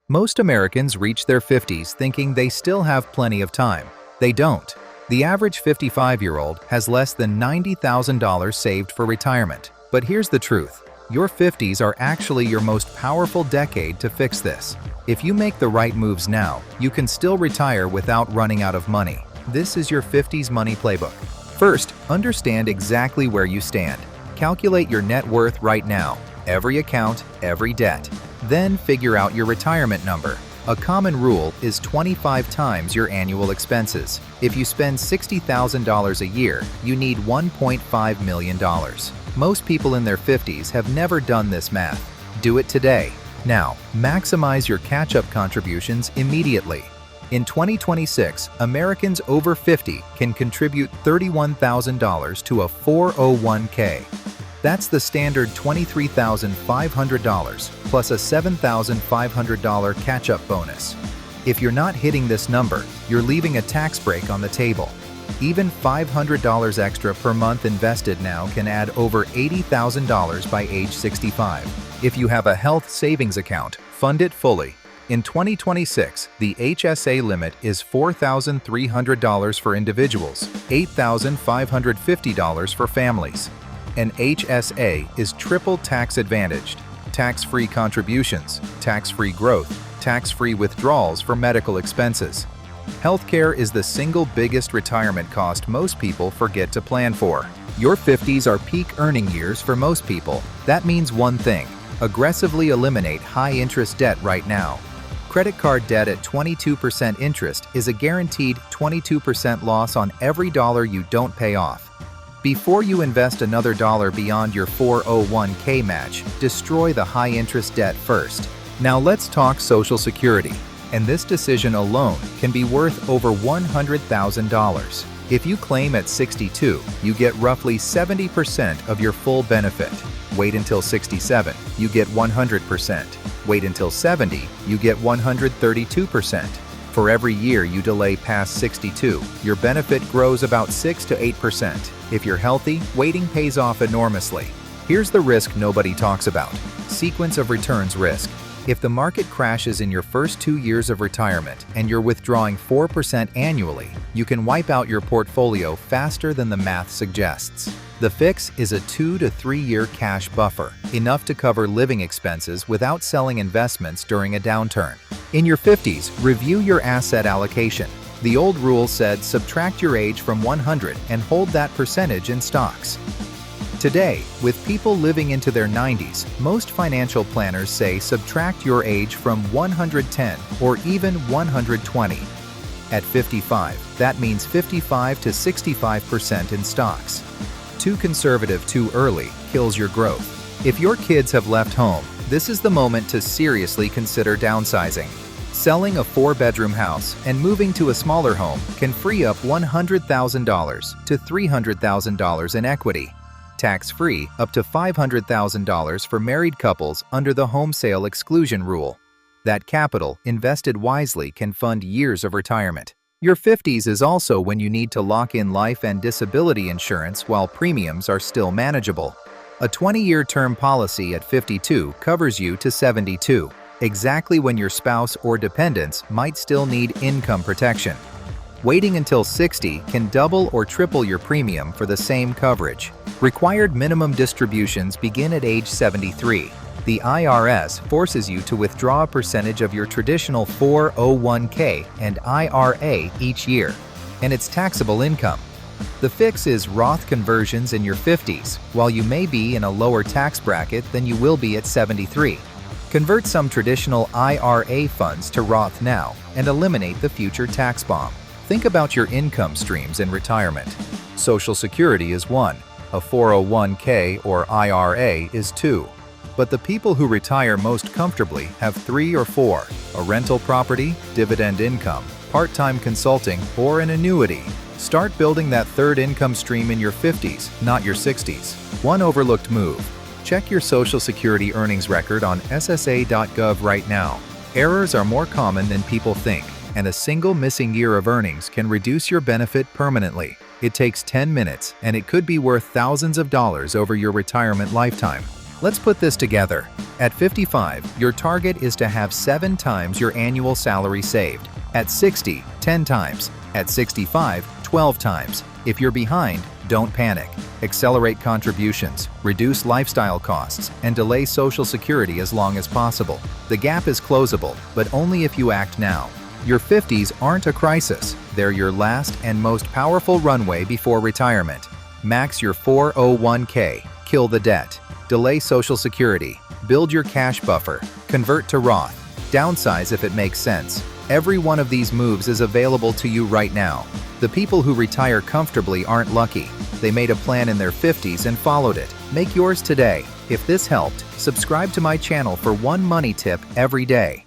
Most Americans reach their 50s thinking they still have plenty of time. They don't. The average 55-year-old has less than $90,000 saved for retirement. But here's the truth. Your 50s are actually your most powerful decade to fix this. If you make the right moves now, you can still retire without running out of money. This is your 50s money playbook. First, understand exactly where you stand. Calculate your net worth right now, every account, every debt. Then figure out your retirement number. A common rule is 25 times your annual expenses. If you spend $60,000 a year, you need $1.5 million. Most people in their 50s have never done this math. Do it today. Now, maximize your catch-up contributions immediately. In 2026, Americans over 50 can contribute $31,000 to a 401k. That's the standard $23,500 plus a $7,500 catch-up bonus. If you're not hitting this number, you're leaving a tax break on the table. Even $500 extra per month invested now can add over $80,000 by age 65. If you have a health savings account, fund it fully. In 2026, the HSA limit is $4,300 for individuals, $8,550 for families. An HSA is triple tax advantaged: tax-free contributions, tax-free growth, tax-free withdrawals for medical expenses. Healthcare is the single biggest retirement cost most people forget to plan for. Your 50s are peak earning years for most people. That means one thing: aggressively eliminate high-interest debt right now. Credit card debt at 22% interest is a guaranteed 22% loss on every dollar you don't pay off. Before you invest another dollar beyond your 401k match, destroy the high-interest debt first. Now let's talk Social Security. And this decision alone can be worth over $100,000. If you claim at 62, you get roughly 70% of your full benefit. Wait until 67, you get 100%. Wait until 70, you get 132%. For every year you delay past 62, your benefit grows about 6 to 8%. If you're healthy, waiting pays off enormously. Here's the risk nobody talks about: sequence of returns risk. If the market crashes in your first 2 years of retirement and you're withdrawing 4% annually, you can wipe out your portfolio faster than the math suggests. The fix is a 2 to 3 year cash buffer, enough to cover living expenses without selling investments during a downturn. In your 50s, review your asset allocation. The old rule said subtract your age from 100 and hold that percentage in stocks. Today, with people living into their 90s, most financial planners say subtract your age from 110 or even 120. At 55, that means 55 to 65% in stocks. Too conservative too early kills your growth. If your kids have left home, this is the moment to seriously consider downsizing. Selling a 4-bedroom house and moving to a smaller home can free up $100,000 to $300,000 in equity. Tax-free up to $500,000 for married couples under the home sale exclusion rule. That capital, invested wisely, can fund years of retirement. Your 50s is also when you need to lock in life and disability insurance while premiums are still manageable. A 20-year term policy at 52 covers you to 72, exactly when your spouse or dependents might still need income protection. Waiting until 60 can double or triple your premium for the same coverage. Required minimum distributions begin at age 73. The IRS forces you to withdraw a percentage of your traditional 401k and IRA each year, and it's taxable income. The fix is Roth conversions in your 50s, while you may be in a lower tax bracket than you will be at 73. Convert some traditional IRA funds to Roth now and eliminate the future tax bomb. Think about your income streams in retirement. Social Security is one, a 401k or IRA is two. But the people who retire most comfortably have 3 or 4, a rental property, dividend income, part-time consulting, or an annuity. Start building that third income stream in your 50s, not your 60s. One overlooked move: check your Social Security earnings record on ssa.gov right now. Errors are more common than people think, and a single missing year of earnings can reduce your benefit permanently. It takes 10 minutes, and it could be worth thousands of dollars over your retirement lifetime. Let's put this together. At 55, your target is to have 7 times your annual salary saved. At 60, 10 times. At 65, 12 times. If you're behind, don't panic. Accelerate contributions, reduce lifestyle costs, and delay Social Security as long as possible. The gap is closable, but only if you act now. Your 50s aren't a crisis. They're your last and most powerful runway before retirement. Max your 401k. Kill the debt. Delay Social Security. Build your cash buffer. Convert to Roth. Downsize if it makes sense. Every one of these moves is available to you right now. The people who retire comfortably aren't lucky. They made a plan in their 50s and followed it. Make yours today. If this helped, subscribe to my channel for one money tip every day.